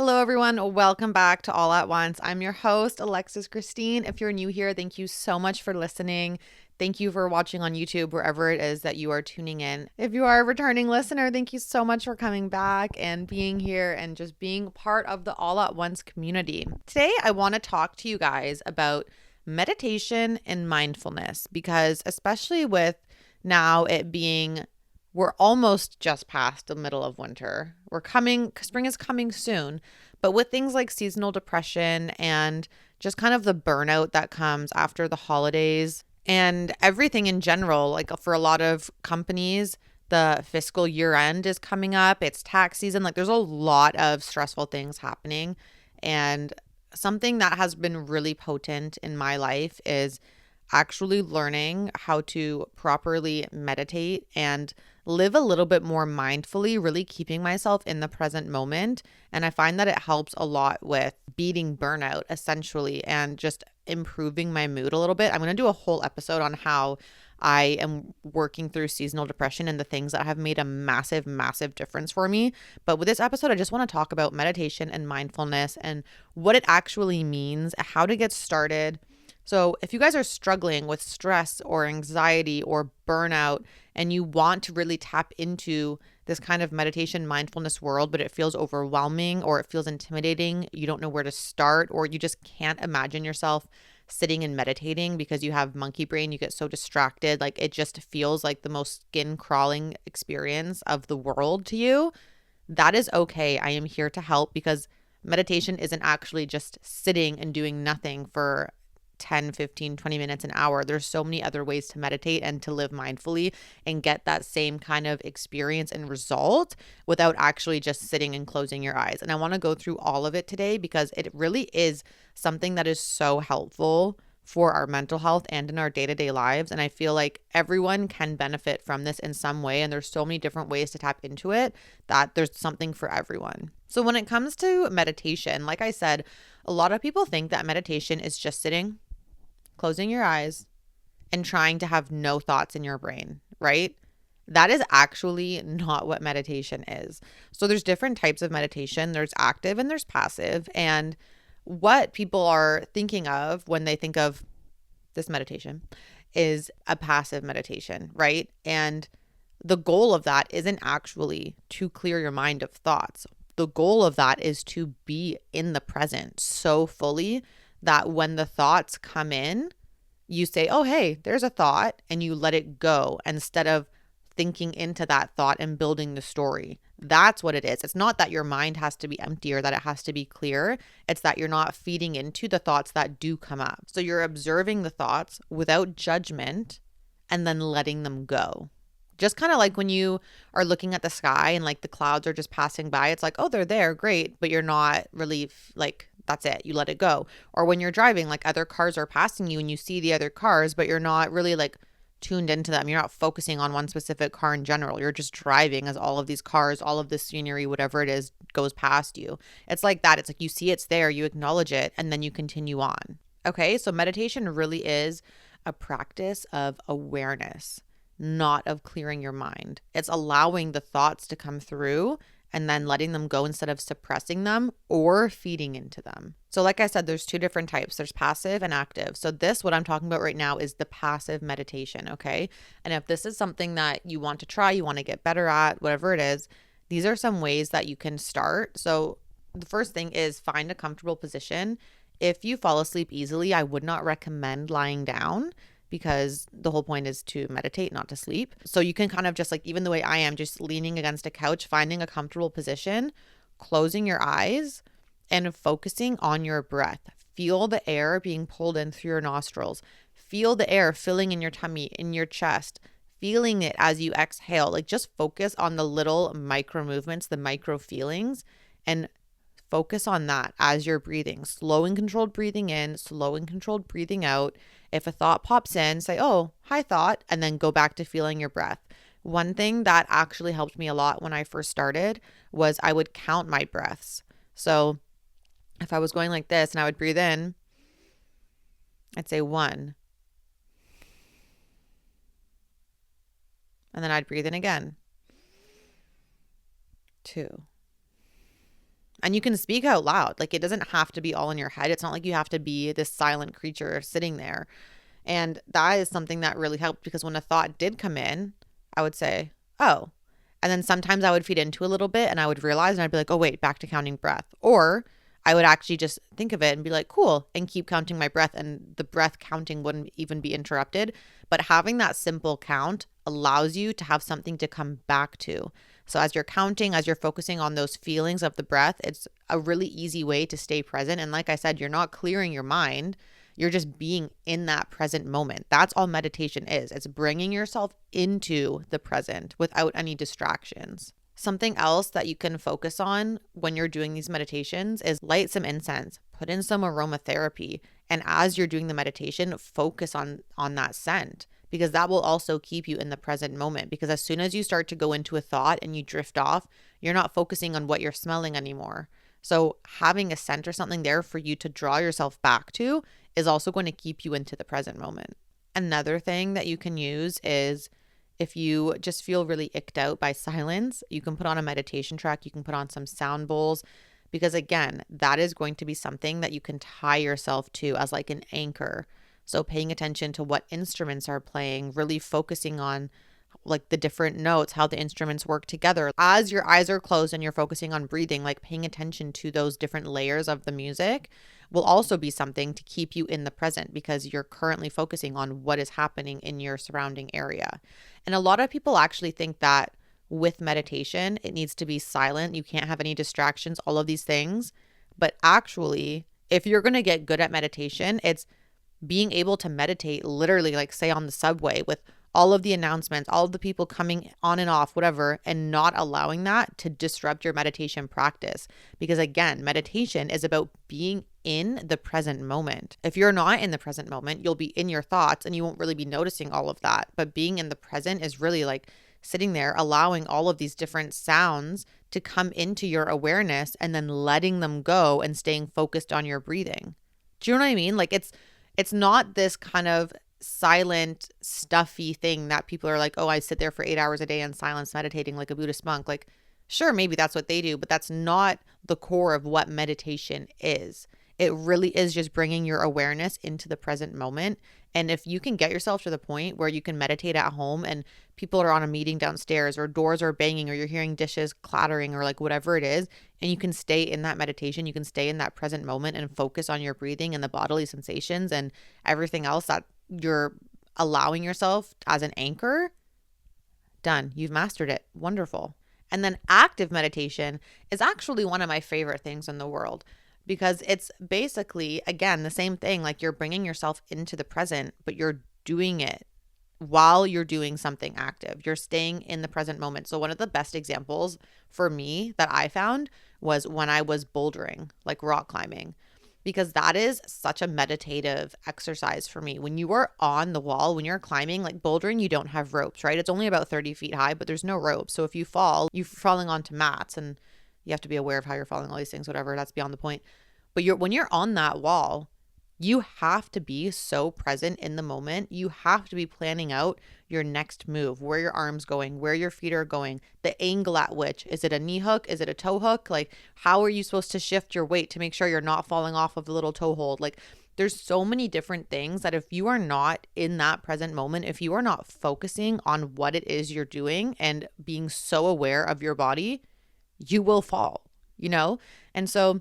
Hello, everyone. Welcome back to All at Once. I'm your host, Alexis Christine. If you're new here, thank you so much for listening. Thank you for watching on YouTube, wherever it is that you are tuning in. If you are a returning listener, thank you so much for coming back and being here and just being part of the All at Once community. Today, I want to talk to you guys about meditation and mindfulness because, especially with now it being we're almost just past the middle of winter. Spring is coming soon. But with things like seasonal depression and just kind of the burnout that comes after the holidays and everything in general, like for a lot of companies, the fiscal year end is coming up. It's tax season. Like there's a lot of stressful things happening. And something that has been really potent in my life is actually learning how to properly meditate and live a little bit more mindfully, really keeping myself in the present moment. And I find that it helps a lot with beating burnout essentially and just improving my mood a little bit. I'm going to do a whole episode on how I am working through seasonal depression and the things that have made a massive, massive difference for me. But with this episode, I just want to talk about meditation and mindfulness and what it actually means, how to get started. So if you guys are struggling with stress or anxiety or burnout and you want to really tap into this kind of meditation mindfulness world, but it feels overwhelming or it feels intimidating, you don't know where to start, or you just can't imagine yourself sitting and meditating because you have monkey brain, you get so distracted, like it just feels like the most skin crawling experience of the world to you, that is okay. I am here to help because meditation isn't actually just sitting and doing nothing for 10, 15, 20 minutes, an hour. There's so many other ways to meditate and to live mindfully and get that same kind of experience and result without actually just sitting and closing your eyes. And I want to go through all of it today because it really is something that is so helpful for our mental health and in our day-to-day lives. And I feel like everyone can benefit from this in some way. And there's so many different ways to tap into it that there's something for everyone. So when it comes to meditation, like I said, a lot of people think that meditation is just sitting, closing your eyes, and trying to have no thoughts in your brain, right? That is actually not what meditation is. So there's different types of meditation. There's active and there's passive. And what people are thinking of when they think of this meditation is a passive meditation, right? And the goal of that isn't actually to clear your mind of thoughts. The goal of that is to be in the present so fully that when the thoughts come in, you say, oh, hey, there's a thought, and you let it go instead of thinking into that thought and building the story. That's what it is. It's not that your mind has to be empty or that it has to be clear. It's that you're not feeding into the thoughts that do come up. So you're observing the thoughts without judgment and then letting them go. Just kind of like when you are looking at the sky and like the clouds are just passing by, it's like, oh, they're there, great, but you're not really like, that's it, you let it go. Or when you're driving, like other cars are passing you and you see the other cars, but you're not really like tuned into them. You're not focusing on one specific car in general. You're just driving as all of these cars, all of this scenery, whatever it is, goes past you. It's like that. It's like you see it's there, you acknowledge it, and then you continue on. Okay, so meditation really is a practice of awareness, not of clearing your mind. It's allowing the thoughts to come through and then letting them go instead of suppressing them or feeding into them. So like I said, there's two different types. There's passive and active. So what I'm talking about right now is the passive meditation, okay? And if this is something that you want to try, you want to get better at, whatever it is, these are some ways that you can start. So the first thing is find a comfortable position. If you fall asleep easily, I would not recommend lying down because the whole point is to meditate, not to sleep. So you can kind of just like, even the way I am, just leaning against a couch, finding a comfortable position, closing your eyes and focusing on your breath. Feel the air being pulled in through your nostrils. Feel the air filling in your tummy, in your chest, feeling it as you exhale. Like just focus on the little micro movements, the micro feelings, and focus on that as you're breathing. Slow and controlled breathing in, slow and controlled breathing out. If a thought pops in, say, oh, hi thought, and then go back to feeling your breath. One thing that actually helped me a lot when I first started was I would count my breaths. So if I was going like this and I would breathe in, I'd say 1. And then I'd breathe in again. 2. And you can speak out loud. Like, it doesn't have to be all in your head. It's not like you have to be this silent creature sitting there. And that is something that really helped, because when a thought did come in, I would say, oh. And then sometimes I would feed into a little bit and I would realize, and I'd be like, oh, wait, back to counting breath. Or I would actually just think of it and be like, cool, and keep counting my breath. And the breath counting wouldn't even be interrupted. But having that simple count allows you to have something to come back to. So as you're counting, as you're focusing on those feelings of the breath, it's a really easy way to stay present. And like I said, you're not clearing your mind. You're just being in that present moment. That's all meditation is. It's bringing yourself into the present without any distractions. Something else that you can focus on when you're doing these meditations is light some incense, put in some aromatherapy. And as you're doing the meditation, focus on that scent, because that will also keep you in the present moment. Because as soon as you start to go into a thought and you drift off, you're not focusing on what you're smelling anymore. So having a scent or something there for you to draw yourself back to is also going to keep you into the present moment. Another thing that you can use is, if you just feel really icked out by silence, you can put on a meditation track, you can put on some sound bowls, because again, that is going to be something that you can tie yourself to as like an anchor. So paying attention to what instruments are playing, really focusing on like the different notes, how the instruments work together. As your eyes are closed and you're focusing on breathing, like paying attention to those different layers of the music will also be something to keep you in the present, because you're currently focusing on what is happening in your surrounding area. And a lot of people actually think that with meditation, it needs to be silent. You can't have any distractions, all of these things. But actually, if you're going to get good at meditation, it's being able to meditate literally, like say on the subway with all of the announcements, all of the people coming on and off, whatever, and not allowing that to disrupt your meditation practice. Because again, meditation is about being in the present moment. If you're not in the present moment, you'll be in your thoughts and you won't really be noticing all of that. But being in the present is really like sitting there, allowing all of these different sounds to come into your awareness and then letting them go and staying focused on your breathing. Do you know what I mean? Like it's not this kind of silent, stuffy thing that people are like, oh, I sit there for 8 hours a day in silence meditating like a Buddhist monk. Like, sure, maybe that's what they do, but that's not the core of what meditation is. It really is just bringing your awareness into the present moment. And if you can get yourself to the point where you can meditate at home and people are on a meeting downstairs or doors are banging or you're hearing dishes clattering or like whatever it is, and you can stay in that meditation, you can stay in that present moment and focus on your breathing and the bodily sensations and everything else that you're allowing yourself as an anchor, done. You've mastered it. Wonderful. And then active meditation is actually one of my favorite things in the world, because it's basically, again, the same thing. Like you're bringing yourself into the present, but you're doing it while you're doing something active. You're staying in the present moment. So one of the best examples for me that I found was when I was bouldering, like rock climbing, because that is such a meditative exercise for me. When you are on the wall, when you're climbing, like bouldering, you don't have ropes, right? It's only about 30 feet high, but there's no ropes. So if you fall, you're falling onto mats, and you have to be aware of how you're falling, all these things, whatever, that's beyond the point. But when you're on that wall, you have to be so present in the moment. You have to be planning out your next move, where your arm's going, where your feet are going, the angle at which. Is it a knee hook? Is it a toe hook? Like, how are you supposed to shift your weight to make sure you're not falling off of the little toe hold? Like, there's so many different things that if you are not in that present moment, if you are not focusing on what it is you're doing and being so aware of your body, you will fall, And so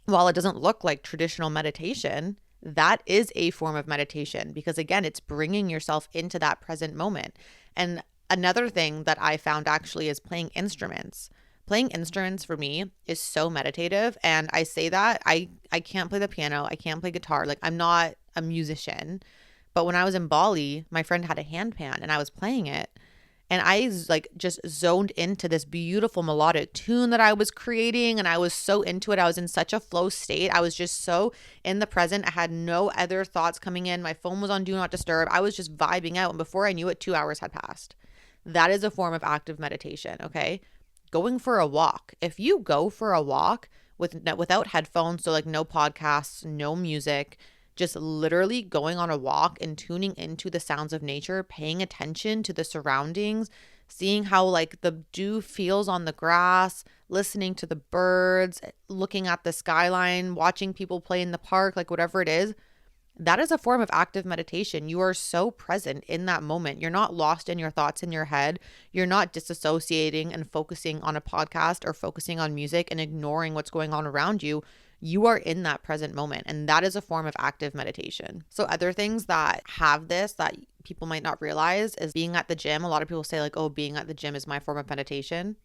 while it doesn't look like traditional meditation, that is a form of meditation, because again, it's bringing yourself into that present moment. And another thing that I found actually is playing instruments. Playing instruments for me is so meditative. And I say that I can't play the piano. I can't play guitar. Like, I'm not a musician. But when I was in Bali, my friend had a handpan and I was playing it. And I like just zoned into this beautiful melodic tune that I was creating. And I was so into it. I was in such a flow state. I was just so in the present. I had no other thoughts coming in. My phone was on Do Not Disturb. I was just vibing out. And before I knew it, 2 hours had passed. That is a form of active meditation, okay? Going for a walk. If you go for a walk without headphones, so like no podcasts, no music, just literally going on a walk and tuning into the sounds of nature, paying attention to the surroundings, seeing how like the dew feels on the grass, listening to the birds, looking at the skyline, watching people play in the park, like whatever it is, that is a form of active meditation. You are so present in that moment. You're not lost in your thoughts in your head. You're not disassociating and focusing on a podcast or focusing on music and ignoring what's going on around you. You are in that present moment, and that is a form of active meditation. So other things that have this that people might not realize is being at the gym. A lot of people say like, oh, being at the gym is my form of meditation.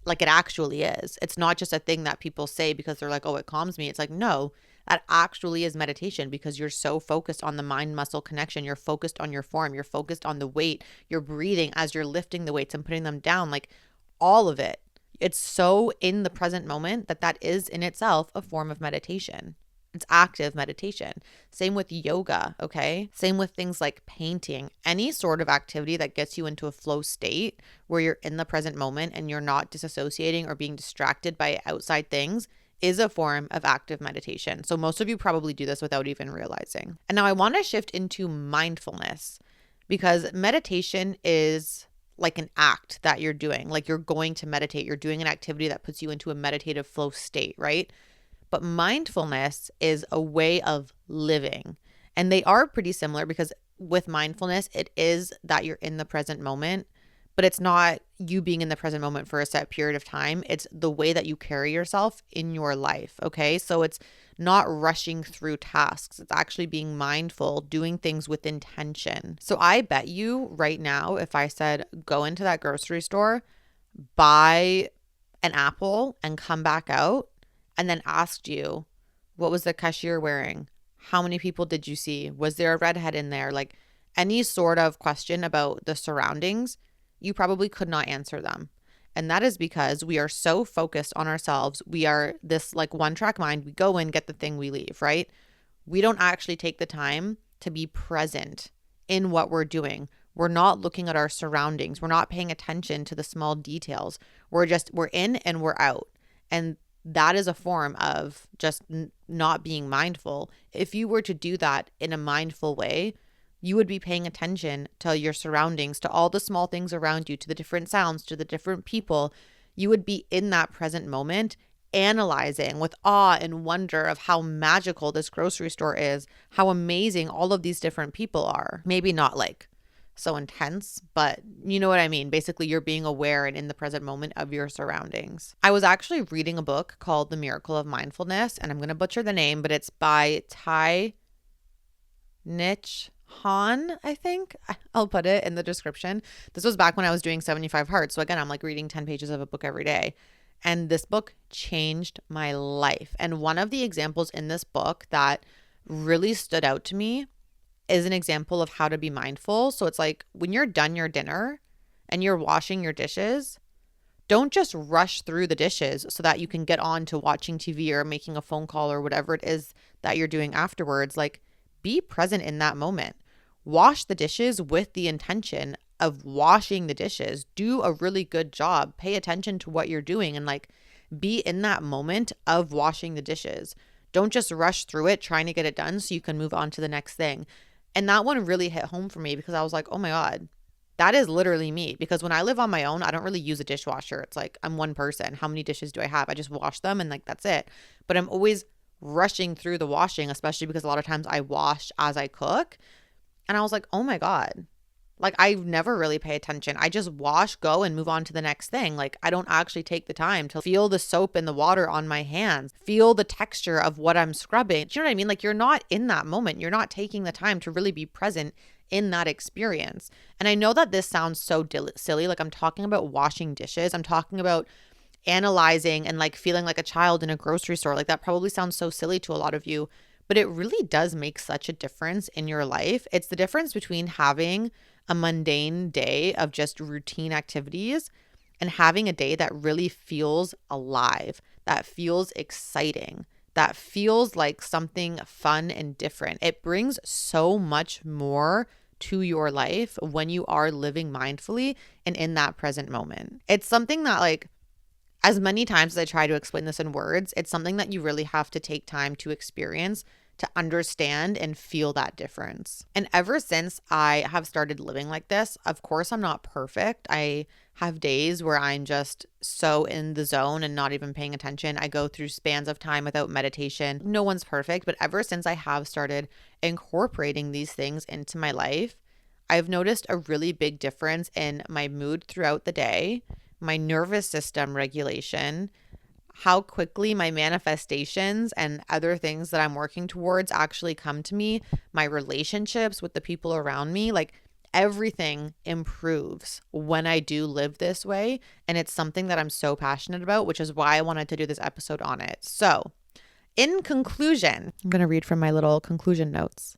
Like it actually is. It's not just a thing that people say because they're like, oh, it calms me. It's like, no, that actually is meditation because you're so focused on the mind muscle connection. You're focused on your form. You're focused on the weight. You're breathing as you're lifting the weights and putting them down, like all of it. It's so in the present moment that is in itself a form of meditation. It's active meditation. Same with yoga, okay? Same with things like painting. Any sort of activity that gets you into a flow state where you're in the present moment and you're not disassociating or being distracted by outside things is a form of active meditation. So most of you probably do this without even realizing. And now I want to shift into mindfulness because meditation is like an act that you're doing. Like you're going to meditate. You're doing an activity that puts you into a meditative flow state, right? But mindfulness is a way of living. And they are pretty similar because with mindfulness, it is that you're in the present moment, but it's not you being in the present moment for a set period of time. It's the way that you carry yourself in your life, okay? So it's not rushing through tasks. It's actually being mindful, doing things with intention. So I bet you right now, if I said, go into that grocery store, buy an apple and come back out, and then asked you, what was the cashier wearing? How many people did you see? Was there a redhead in there? Like any sort of question about the surroundings, you probably could not answer them. And that is because we are so focused on ourselves. We are this like one track mind. We go in, get the thing, we leave, right? We don't actually take the time to be present in what we're doing. We're not looking at our surroundings. We're not paying attention to the small details. We're in and we're out. And that is a form of just not being mindful. If you were to do that in a mindful way, you would be paying attention to your surroundings, to all the small things around you, to the different sounds, to the different people. You would be in that present moment, analyzing with awe and wonder of how magical this grocery store is, how amazing all of these different people are. Maybe not like so intense, but you know what I mean. Basically, you're being aware and in the present moment of your surroundings. I was actually reading a book called The Miracle of Mindfulness, and I'm going to butcher the name, but it's by Thich Nhat Hanh, I think. I'll put it in the description. This was back when I was doing 75 Hard. So again, I'm like reading 10 pages of a book every day. And this book changed my life. And one of the examples in this book that really stood out to me is an example of how to be mindful. So it's like when you're done your dinner and you're washing your dishes, don't just rush through the dishes so that you can get on to watching TV or making a phone call or whatever it is that you're doing afterwards. Like be present in that moment. Wash the dishes with the intention of washing the dishes. Do a really good job. Pay attention to what you're doing and like be in that moment of washing the dishes. Don't just rush through it trying to get it done so you can move on to the next thing. And that one really hit home for me because I was like, oh my God, that is literally me. Because when I live on my own, I don't really use a dishwasher. It's like I'm one person. How many dishes do I have? I just wash them and like that's it. But I'm always rushing through the washing, especially because a lot of times I wash as I cook. And I was like, oh my God, like I never really pay attention. I just wash, go and move on to the next thing. Like I don't actually take the time to feel the soap in the water on my hands, feel the texture of what I'm scrubbing. Do you know what I mean? Like you're not in that moment. You're not taking the time to really be present in that experience. And I know that this sounds so silly. Like I'm talking about washing dishes. I'm talking about analyzing and like feeling like a child in a grocery store. Like that probably sounds so silly to a lot of you, but it really does make such a difference in your life. It's the difference between having a mundane day of just routine activities and having a day that really feels alive, that feels exciting, that feels like something fun and different. It brings so much more to your life when you are living mindfully and in that present moment. It's something that like, as many times as I try to explain this in words, it's something that you really have to take time to experience to understand and feel that difference. And ever since I have started living like this, of course, I'm not perfect. I have days where I'm just so in the zone and not even paying attention. I go through spans of time without meditation. No one's perfect, but ever since I have started incorporating these things into my life, I've noticed a really big difference in my mood throughout the day, my nervous system regulation, how quickly my manifestations and other things that I'm working towards actually come to me, my relationships with the people around me, like everything improves when I do live this way. And it's something that I'm so passionate about, which is why I wanted to do this episode on it. So, in conclusion, I'm going to read from my little conclusion notes.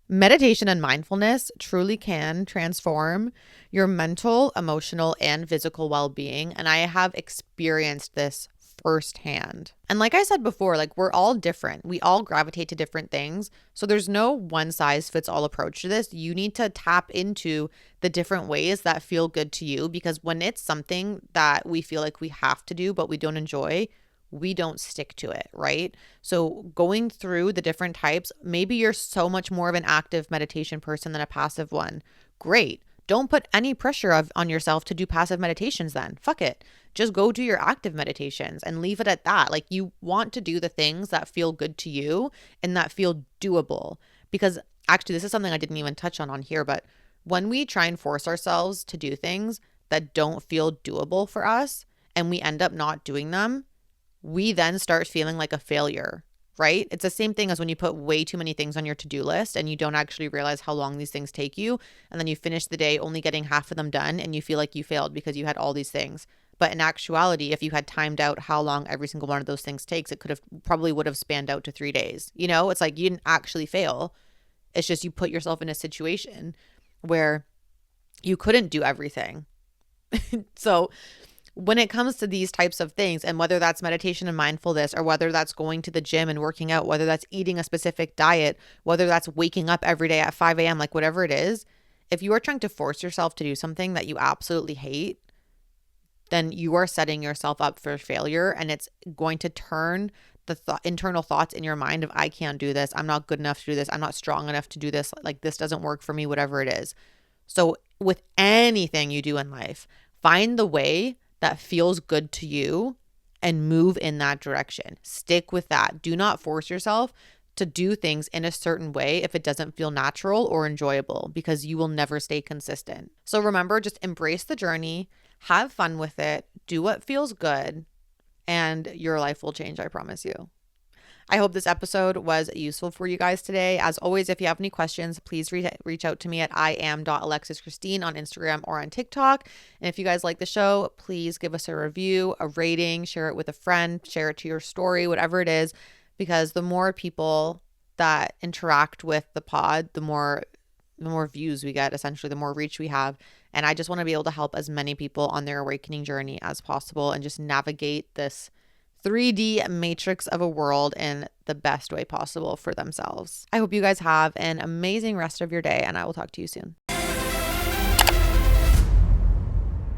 Meditation and mindfulness truly can transform your mental, emotional, and physical well-being. And I have experienced this firsthand. And like I said before, like we're all different. We all gravitate to different things. So there's no one size fits all approach to this. You need to tap into the different ways that feel good to you, because when it's something that we feel like we have to do, but we don't enjoy, we don't stick to it, right? So going through the different types, maybe you're so much more of an active meditation person than a passive one. Great. Don't put any pressure on yourself to do passive meditations then. Fuck it. Just go do your active meditations and leave it at that. Like you want to do the things that feel good to you and that feel doable. Because actually, this is something I didn't even touch on here, but when we try and force ourselves to do things that don't feel doable for us and we end up not doing them, we then start feeling like a failure, right? It's the same thing as when you put way too many things on your to-do list and you don't actually realize how long these things take you. And then you finish the day only getting half of them done and you feel like you failed because you had all these things. But in actuality, if you had timed out how long every single one of those things takes, it probably would have spanned out to 3 days. You know, it's like you didn't actually fail. It's just you put yourself in a situation where you couldn't do everything. So when it comes to these types of things, and whether that's meditation and mindfulness, or whether that's going to the gym and working out, whether that's eating a specific diet, whether that's waking up every day at 5 a.m., like whatever it is, if you are trying to force yourself to do something that you absolutely hate, then you are setting yourself up for failure, and it's going to turn the internal thoughts in your mind of, I can't do this, I'm not good enough to do this, I'm not strong enough to do this, like this doesn't work for me, whatever it is. So with anything you do in life, find the way that feels good to you and move in that direction. Stick with that. Do not force yourself to do things in a certain way if it doesn't feel natural or enjoyable, because you will never stay consistent. So remember, just embrace the journey, have fun with it, do what feels good, and your life will change, I promise you. I hope this episode was useful for you guys today. As always, if you have any questions, please reach out to me at iam.alexischristine on Instagram or on TikTok. And if you guys like the show, please give us a review, a rating, share it with a friend, share it to your story, whatever it is, because the more people that interact with the pod, the more views we get, essentially, the more reach we have. And I just want to be able to help as many people on their awakening journey as possible and just navigate this 3D matrix of a world in the best way possible for themselves. I hope you guys have an amazing rest of your day, and I will talk to you soon.